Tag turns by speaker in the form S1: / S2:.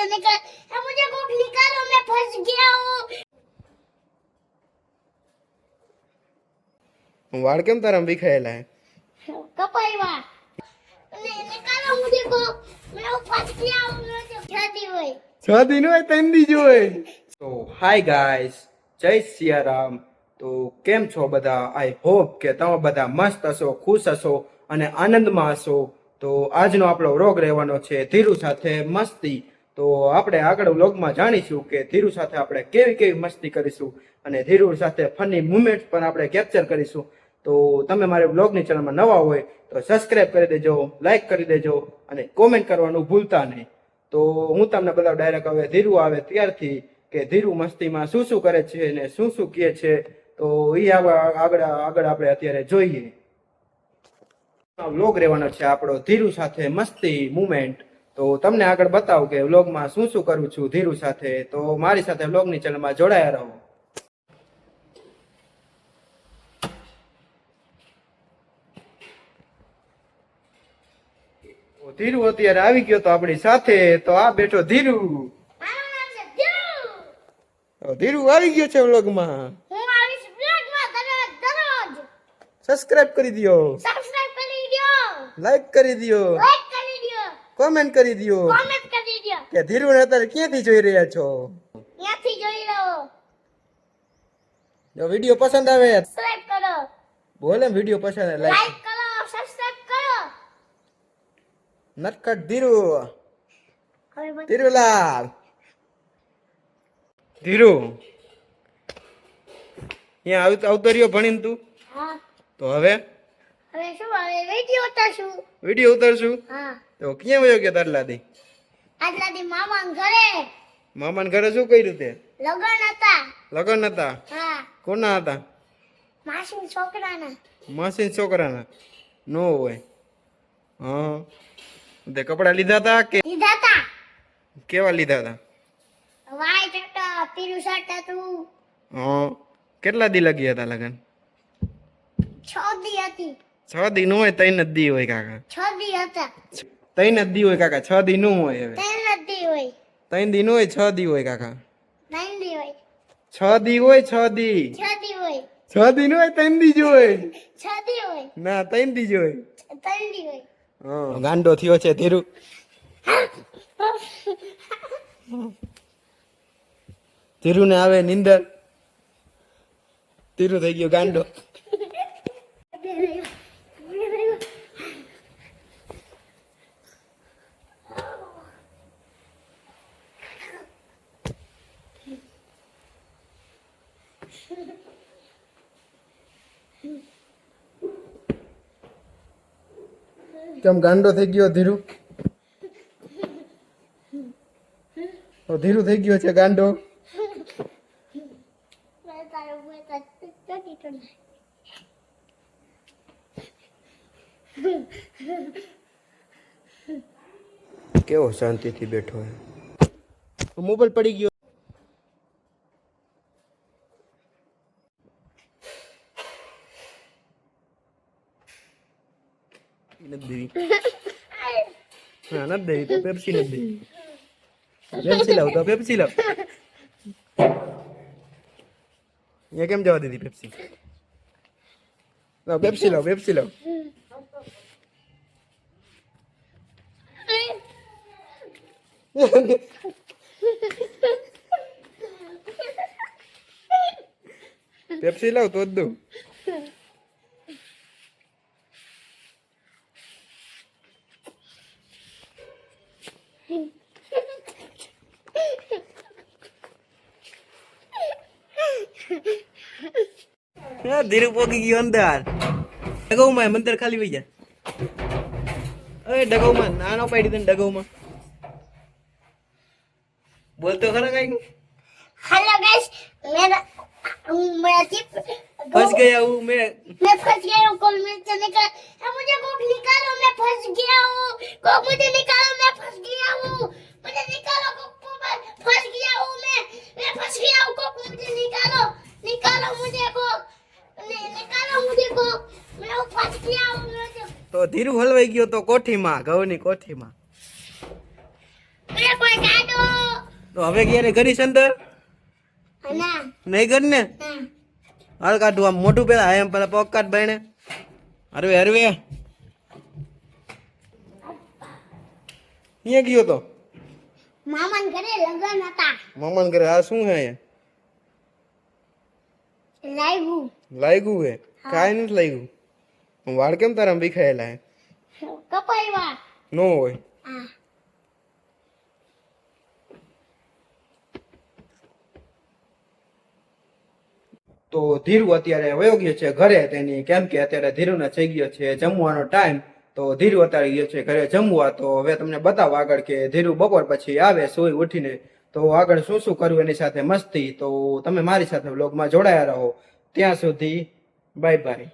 S1: से निकल, मुझे को निकालो, मैं फंस गया हूँ।
S2: वाड़ केम तारा विखायेला है?
S1: कपाई वाड़ निकालो मुझे को, मैं फंस गया हूँ। शादी हुई
S2: 6 दिन હોય 3 દી જોય. તો હાય ગાઈસ, જય સિયારામ. તો કેમ છો બધા? આઈ હોપ કે તમે બધા મસ્ત હશો, ખુશ હશો અને આનંદમાં હશો. તો આજનો આપણો વ્લોગ રહેવાનો છે ધીરુ સાથે મસ્તી. તો આપણે આગળ વ્લોગમાં જાણીશું કે ધીરુ સાથે આપણે કેવી કેવી મસ્તી કરીશું અને ધીરુ સાથે ફની મુમેન્ટ્સ પણ આપણે કેપ્ચર કરીશું. તો તમે મારી વ્લોગની ચેનલમાં નવા હોય તો સબસ્ક્રાઇબ કરી દેજો, લાઈક કરી દેજો અને કોમેન્ટ કરવાનું ભૂલતા નહીં. તો હું તમને બધા ડાયરેક્ટ હવે ધીરુ આવે ત્યારથી કે ધીરુ મસ્તીમાં શું શું કરે છે ને શું શું કહે છે તો એ આગળ આપણે અત્યારે જોઈએ. વ્લોગ રહેવાનો છે આપણો ધીરુ સાથે મસ્તી મુમેન્ટ. તો તમને આગળ બતાવું કે વ્લોગમાં શું શું કરું છું ધીરુ સાથે. તો મારી સાથે વ્લોગની ચેનલમાં જોડાયા રહો. ધીરુ અત્યારે આવી ગયો તો આપણી સાથે. તો આ બેઠો ધીરુ. ધીરુ આવી ગયો છે વ્લોગમાં.
S1: હું આવીશ બ્લોગમાં દરરોજ.
S2: સબસ્ક્રાઇબ કરી દિયો,
S1: સબસ્ક્રાઇબ કરી દયો,
S2: લાઈક કરી દિયો,
S1: લાઈક કરી દયો,
S2: કોમેન્ટ કરી દિયો
S1: કોમેન્ટ કરી દયો
S2: કે ધીરુને અત્યારે ક્યાંથી જોઈ રહ્યા છો.
S1: ત્યાંથી જોઈ લો.
S2: જો વિડીયો પસંદ આવે
S1: સબસ્ક્રાઇબ કરો,
S2: બોલે વિડીયો પસંદ આવે
S1: લાઈક
S2: લાઈક.
S1: કરો, સબસ્ક્રાઇબ કરો.
S2: નટખટ ધીરુ,
S1: હવે બસ.
S2: ધીરુલાલ. ધીરુ અહીંયા આવતો રહ્યો ભણીને તું.
S1: હા,
S2: તો હવે
S1: હવે શું હવે વિડિયો ઉતારશું.
S2: વિડીયો ઉતારશું.
S1: હા,
S2: તો ક્યાં વયો ગયો તારલા દી?
S1: આજલા દી મામા ઘરે
S2: મામાને ઘરે શું કર્યું તે?
S1: લગન હતા.
S2: લગન હતા?
S1: હા,
S2: કોના હતા?
S1: માસી છોકરાના.
S2: માસી છોકરાના? નો હોય. હા, તે કપડા લીધા હતા કે
S1: લીધા તા.
S2: કેવા લીધા હતા?
S1: વાઈટ હતા, પીળું શર્ટ હતું.
S2: હા, કેટલા દી લગી હતા લગન?
S1: 6 દી હતી.
S2: 6 દી નો હોય, 3 જ દી હોય કાકા.
S1: 6 દી હતા.
S2: 3 જ દી હોય કાકા, 6 દી નો હોય. હવે
S1: 3 દી હોય.
S2: 3 દી નો હોય, 6 દી હોય કાકા.
S1: 9 દી હોય.
S2: 6 દી હોય, 6 દી.
S1: 6 દી હોય.
S2: 6 દી નો હોય, 3 દી જ હોય.
S1: 6 દી હોય.
S2: ના, 3 દી જ હોય.
S1: 3 દી હોય.
S2: હા, ગાંડો થયો છે ધીરુ. ધીરુ ને આવે નિંદર. ધીરુ થઈ ગયો ગાંડો. કેમ ગાંડો થઈ ગયો ધીરુ? તો ધીરુ થઈ ગયો છે ગાંડો. કેવો શાંતિથી બેઠો હે. મોબાઈલ પડી ગયો. નથી હા, નથી દેવી તો પેપ્સી નથી દેવી. પેપ્સી લાવ તો પેપ્સી લાવ. અહીંયા કેમ જવા દીધી પેપ્સી? લાવ પેપ્સી લાવ, પેપ્સી લાવ. પેપ્સી લાવ તો જ દઉં. ધીરુ પોકી ગયો અંદર. ડગાઉમાં મંદિર ખાલી વહી જાય. અરે ડગાઉમાં નાનો પાડી દે ડગાઉમાં. બોલતો ખરા કઈ?
S1: हेलो गाइस, मेरा
S2: फंस गया हूँ मैं
S1: फंस गया हूँ कॉल में से निकल, मुझे कोक निकालो, मैं फंस गया हूँ। कोक मुझे निकालो, मैं फंस गया हूँ। मुझे निकालो कोक, फंस गया हूँ मैं फंस गया हूँ। कोक मुझे निकालो, निकालो मुझे कोक, निकालो मुझे कोक, मैं फंस गया हूँ।
S2: તો ધીરુ હલવાઈ ગયો તો કોઠીમાં, ઘઉંની કોઠીમાં.
S1: कोई काटो
S2: તો હવે ક્યારે કરીશ અંદર
S1: ના
S2: નહીં કર ને
S1: ના
S2: હાલ કાઢું આમ મોઢું પેલા એમ પેલા પગ કાઢ બાઈને હરવે હરવે અહીંયા ગયો તો
S1: મામાન ઘરે લગન હતા
S2: મામાને ઘરે આ શું હે અહીંયા
S1: લાગ્યું
S2: લાગ્યું હે કાંઈ નથી લાગ્યું વાળ કેમ તારા વિખાયેલા હે
S1: કપાઈવા
S2: નો હોય
S1: હા
S2: તો ધીરુ અત્યારે વયો ગયો છે ઘરે તેની કેમ કે અત્યારે ધીરુને થઈ ગયો છે જમવાનો ટાઈમ તો ધીરુ અત્યારે ગયો છે ઘરે જમવા તો હવે તમને બતાવો આગળ કે ધીરુ બપોર પછી આવે સોઈ ઉઠીને તો આગળ શું શું કરવું એની સાથે મસ્તી તો તમે મારી સાથે વ્લોગમાં જોડાયા રહો ત્યાં સુધી બાય બાય